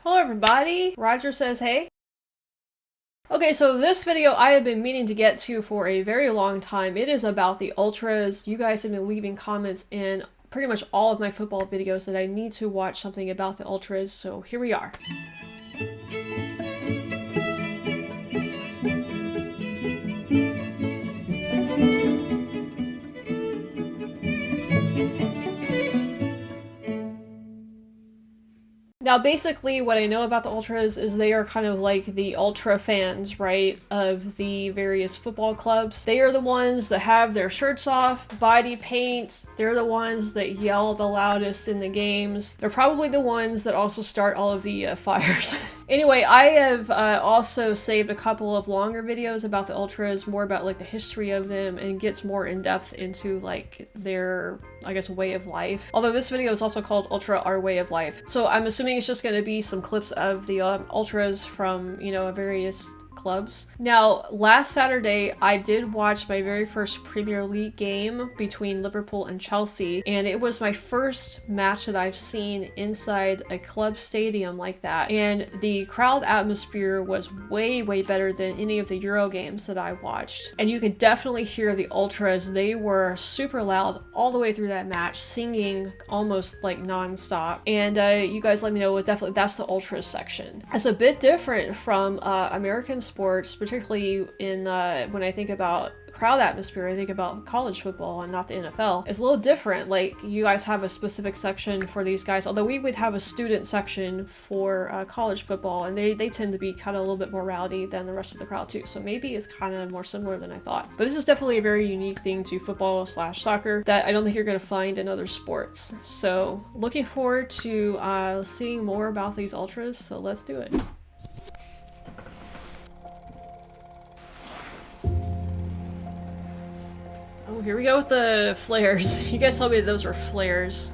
Hello everybody, Roger says hey. Okay, so this video I have been meaning to get to for a very long time. It is about the Ultras. You guys have been leaving comments in pretty much all of my football videos that I need to watch something about the Ultras, so here we are. Now, basically, what I know about the Ultras is they are kind of like the Ultra fans, right, of the various football clubs. They are the ones that have their shirts off, body paint. They're the ones that yell the loudest in the games. They're probably the ones that also start all of the fires. Anyway, I have also saved a couple of longer videos about the Ultras, more about like the history of them, and gets more in depth into like their, I guess, way of life. Although this video is also called Ultra Our Way of Life. So I'm assuming it's just going to be some clips of the Ultras from, you know, various clubs. Now, last Saturday, I did watch my very first Premier League game between Liverpool and Chelsea, and it was my first match that I've seen inside a club stadium like that. And the crowd atmosphere was way, way better than any of the Euro games that I watched. And you could definitely hear the Ultras. They were super loud all the way through that match, singing almost like non-stop. And you guys let me know, definitely that's the Ultras section. It's a bit different from American sports, particularly in when I think about crowd atmosphere, I think about college football and not the NFL. It's a little different. Like, you guys have a specific section for these guys, although we would have a student section for college football, and they tend to be kind of a little bit more rowdy than the rest of the crowd too, so maybe it's kind of more similar than I thought. But this is definitely a very unique thing to football / soccer that I don't think you're going to find in other sports. So looking forward to seeing more about these Ultras, so let's do it. Oh, here we go with the flares. You guys told me those were flares.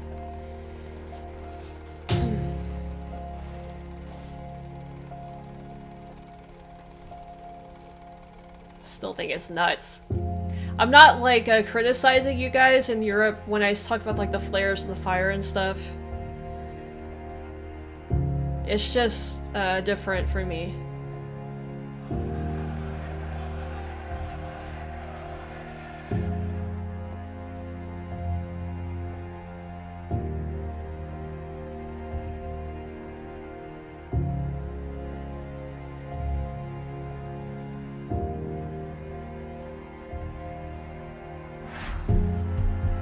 Still think it's nuts. I'm not like criticizing you guys in Europe when I talk about like the flares and the fire and stuff. It's just different for me.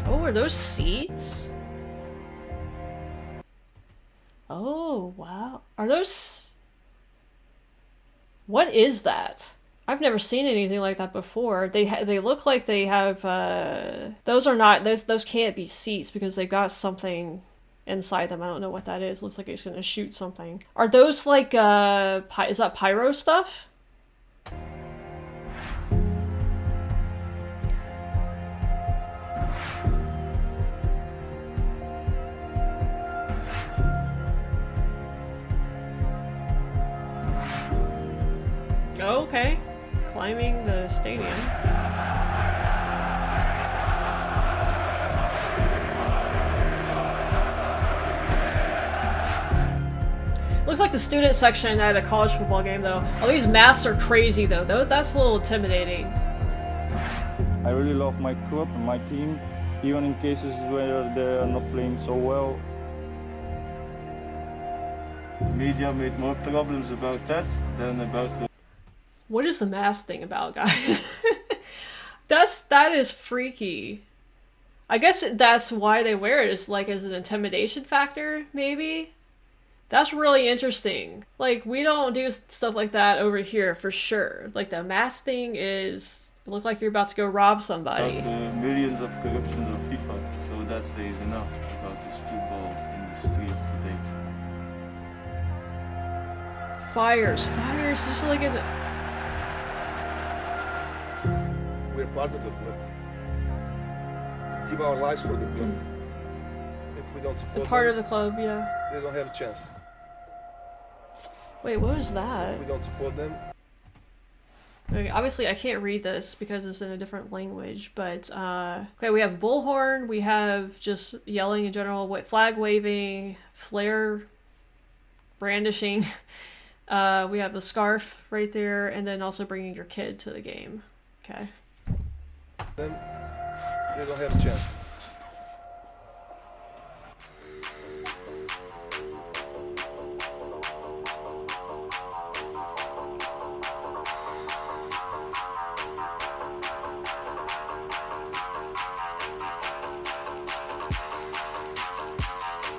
Oh, are those seats? Oh, wow. Are those... What is that? I've never seen anything like that before. They look like they have, those are not, those can't be seats because they've got something inside them. I don't know what that is. Looks like it's gonna shoot something. Are those like, is that pyro stuff? Oh, okay. Climbing the stadium. Looks like the student section at a college football game, though. Oh, these masks are crazy, though. That's a little intimidating. I really love my club and my team, even in cases where they are not playing so well. The media made more problems about that than about the... What is the mask thing about, guys? That is freaky. I guess that's why they wear it, is like as an intimidation factor, maybe? That's really interesting. Like, we don't do stuff like that over here, for sure. Like, the mask thing is... look like you're about to go rob somebody. About millions of corruptions of FIFA, so that says enough about this football industry of today. Fires, just like an... We're part of the club. We give our lives for the club. If we don't support part them, of the club, yeah. they don't have a chance. Wait, what was that? If we don't support them, Okay, obviously I can't read this because it's in a different language, but okay, we have bullhorn, we have just yelling in general, flag waving, flare brandishing. We have the scarf right there, and then also bringing your kid to the game. Okay. Then they don't have a chance.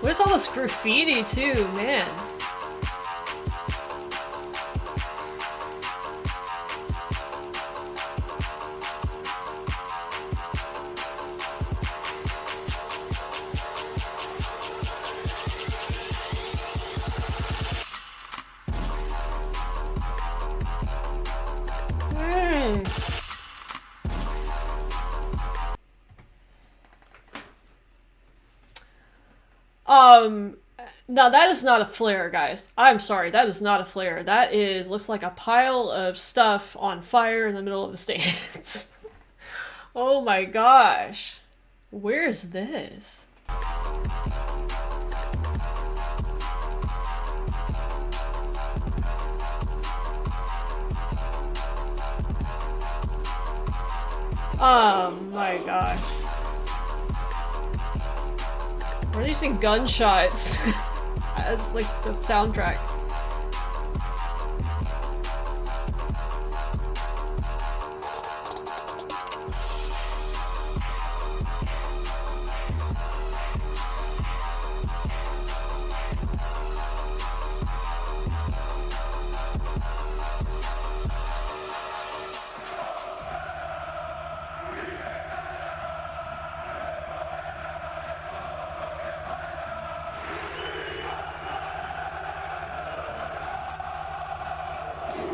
What is all this graffiti too, man? Now that is not a flare, guys. I'm sorry, that is not a flare. That is, looks like a pile of stuff on fire in the middle of the stands. Oh my gosh. Where is this? Oh my gosh. We're using gunshots as like the soundtrack.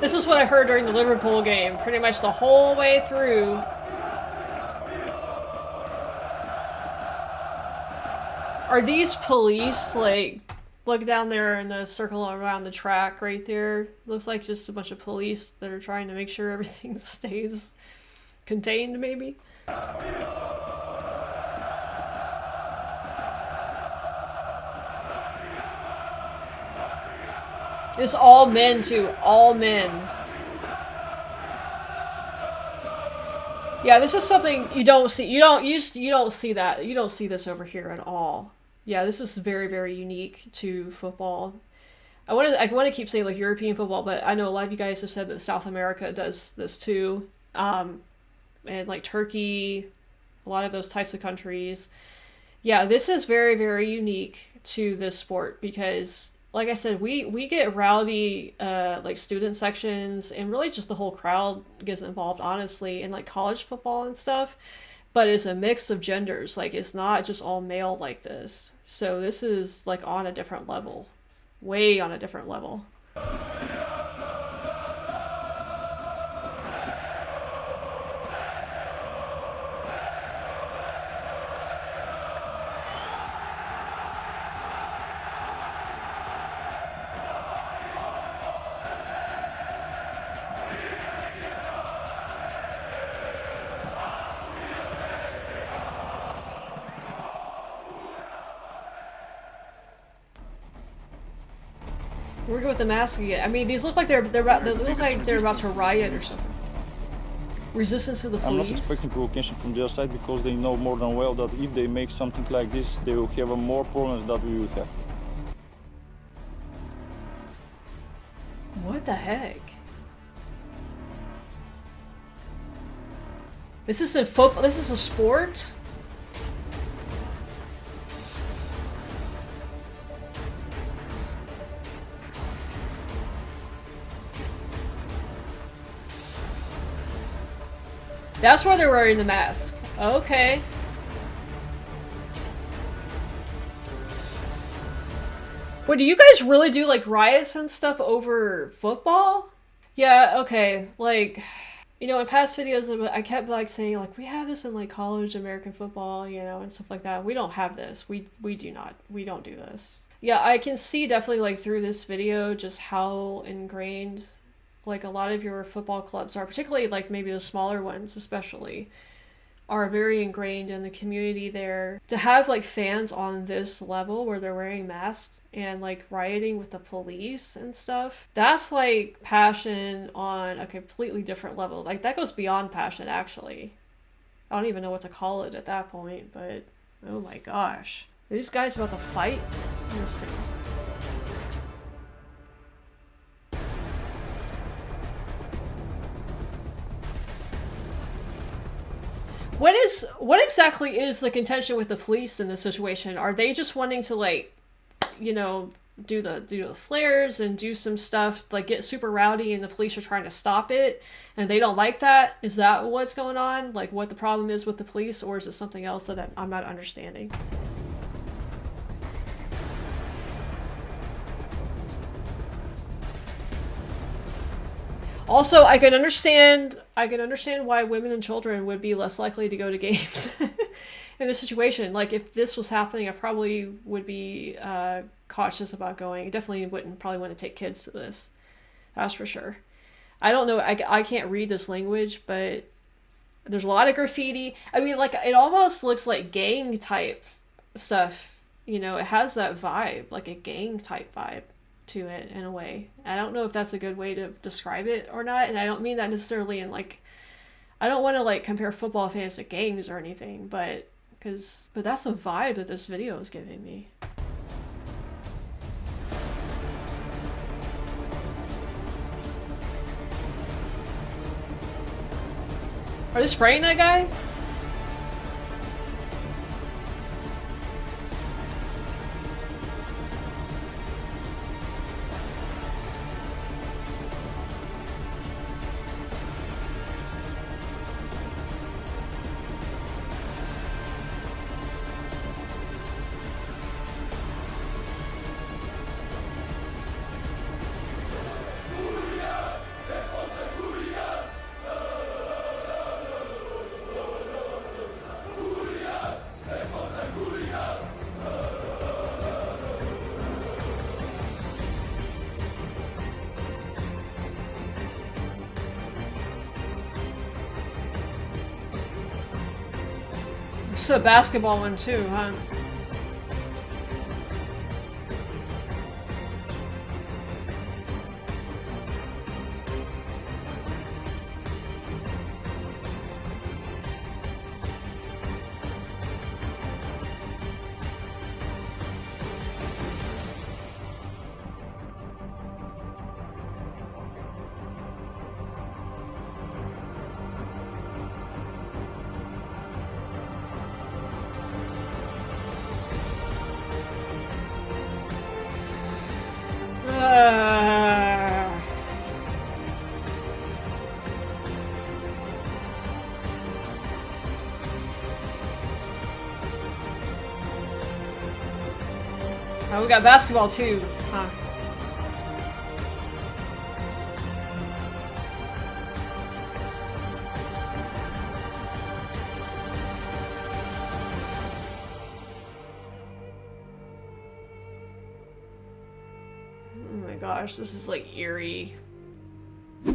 This is what I heard during the Liverpool game, pretty much the whole way through. Are these police, like, look down there in the circle around the track right there? Looks like just a bunch of police that are trying to make sure everything stays contained, maybe? It's all men too, all men. Yeah, this is something you don't see. You don't see that. You don't see this over here at all. Yeah, this is very, very unique to football. I want to keep saying like European football, but I know a lot of you guys have said that South America does this too, and like Turkey, a lot of those types of countries. Yeah, this is very, very unique to this sport because, like I said, we get rowdy, like student sections, and really just the whole crowd gets involved, honestly, in like college football and stuff. But it's a mix of genders. Like, it's not just all male like this. So this is like on a different level, way on a different level. We're good with the mask again. I mean, these look like they look like they're about to riot or something. Resistance to the police. I'm not expecting provocation from their side because they know more than well that if they make something like this, they will have more problems than we will have. What the heck? This isn't football. This is a sport. That's why they're wearing the mask. Okay. Wait, do you guys really do like riots and stuff over football? Yeah, okay. Like, you know, in past videos, I kept like saying like, we have this in like college American football, you know, and stuff like that. We don't have this. We do not. We don't do this. Yeah, I can see definitely like through this video just how ingrained like a lot of your football clubs are, particularly like maybe the smaller ones especially, are very ingrained in the community there. To have like fans on this level where they're wearing masks and like rioting with the police and stuff, that's like passion on a completely different level. Like that goes beyond passion, actually. I don't even know what to call it at that point, but oh my gosh. Are these guys about to fight? Let's see. What exactly is the contention with the police in this situation? Are they just wanting to like, you know, do the flares and do some stuff, like get super rowdy, and the police are trying to stop it and they don't like that? Is that what's going on? Like what the problem is with the police, or is it something else that I'm not understanding? Also, I can understand why women and children would be less likely to go to games in this situation. Like if this was happening, I probably would be cautious about going. I definitely probably want to take kids to this. That's for sure. I don't know. I can't read this language, but there's a lot of graffiti. I mean, like it almost looks like gang type stuff. You know, it has that vibe, like a gang type vibe to it in a way. I don't know if that's a good way to describe it or not, and I don't mean that necessarily in like, I don't want to like compare football fans to gangs or anything, but that's the vibe that this video is giving me. Are they spraying that guy? It's a basketball one too, huh? Oh, we got basketball too, huh? Oh my gosh, this is like eerie.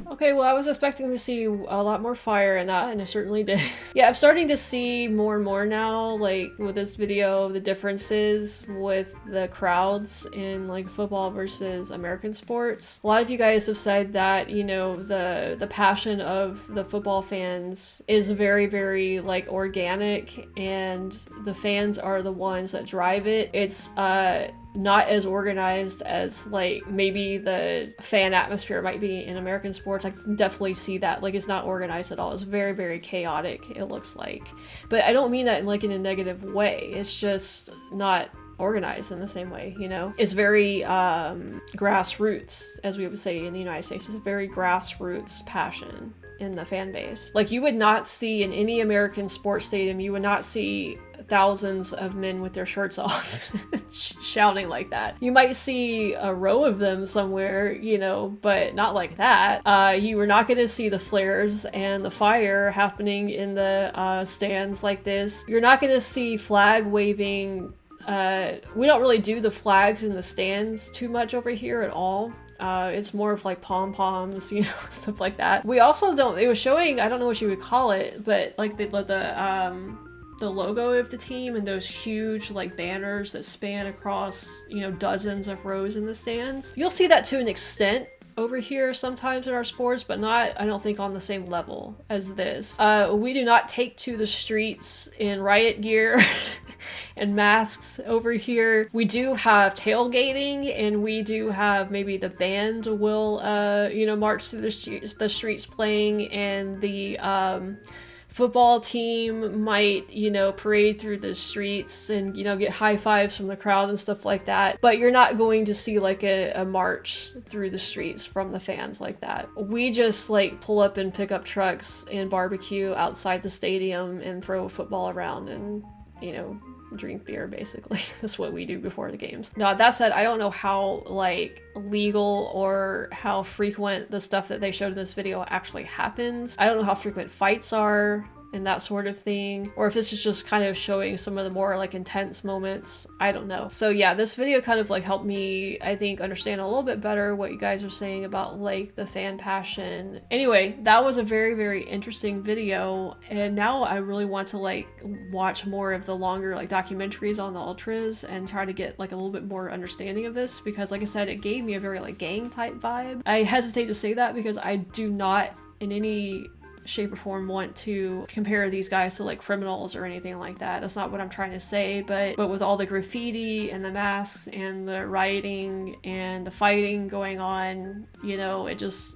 Okay, well I was expecting to see a lot more fire in that, and I certainly did. Yeah, I'm starting to see more and more now, like with this video, the differences with the crowds in like football versus American sports. A lot of you guys have said that, you know, the passion of the football fans is very, very like organic, and the fans are the ones that drive it. It's not as organized as like maybe the fan atmosphere might be in American sports. I can definitely see that. Like it's not organized at all. It's very, very chaotic, it looks like. But I don't mean that in like in a negative way. It's just not organized in the same way, you know? It's very grassroots, as we would say in the United States. It's a very grassroots passion in the fan base. Like you would not see in any American sports stadium, you would not see thousands of men with their shirts off shouting like that. You might see a row of them somewhere, you know, but not like that. You were not going to see the flares and the fire happening in the stands like this. You're not going to see flag waving We don't really do the flags in the stands too much over here at all. It's more of like pom-poms, you know, stuff like that. We also don't, it was showing, I don't know what you would call it, but like the logo of the team and those huge like banners that span across, you know, dozens of rows in the stands. You'll see that to an extent over here sometimes in our sports, but not, I don't think, on the same level as this. We do not take to the streets in riot gear and masks over here. We do have tailgating, and we do have maybe the band will, you know, march through the streets playing, and the football team might, you know, parade through the streets and, you know, get high fives from the crowd and stuff like that. But you're not going to see like a march through the streets from the fans like that. We just like pull up and pick up trucks and barbecue outside the stadium and throw a football around and, you know, drink beer, basically. That's what we do before the games. Now, that said, I don't know how like legal or how frequent the stuff that they showed in this video actually happens. I don't know how frequent fights are and that sort of thing, or if this is just kind of showing some of the more like intense moments. I don't know. So yeah, this video kind of like helped me, I think, understand a little bit better what you guys are saying about like the fan passion. Anyway, that was a very, very interesting video, and now I really want to like watch more of the longer like documentaries on the ultras and try to get like a little bit more understanding of this, because like I said, it gave me a very like gang type vibe. I hesitate to say that because I do not in any shape or form want to compare these guys to like criminals or anything like that. That's not what I'm trying to say, but with all the graffiti and the masks and the rioting and the fighting going on, you know, it just,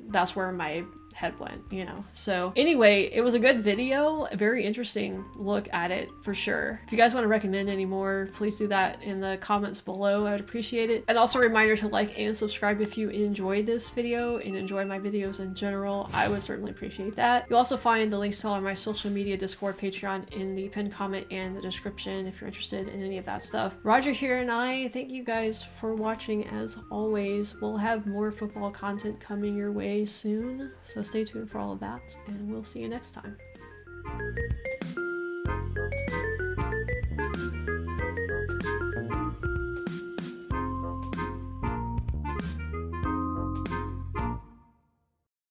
that's where my head went, you know. So anyway, it was a good video, a very interesting look at it for sure. If you guys want to recommend any more, please do that in the comments below. I would appreciate it. And also a reminder to like and subscribe if you enjoyed this video and enjoy my videos in general. I would certainly appreciate that. You'll also find the links to all of my social media, Discord, Patreon in the pinned comment and the description if you're interested in any of that stuff. Roger here, and I thank you guys for watching as always. We'll have more football content coming your way soon, so stay tuned for all of that, and we'll see you next time.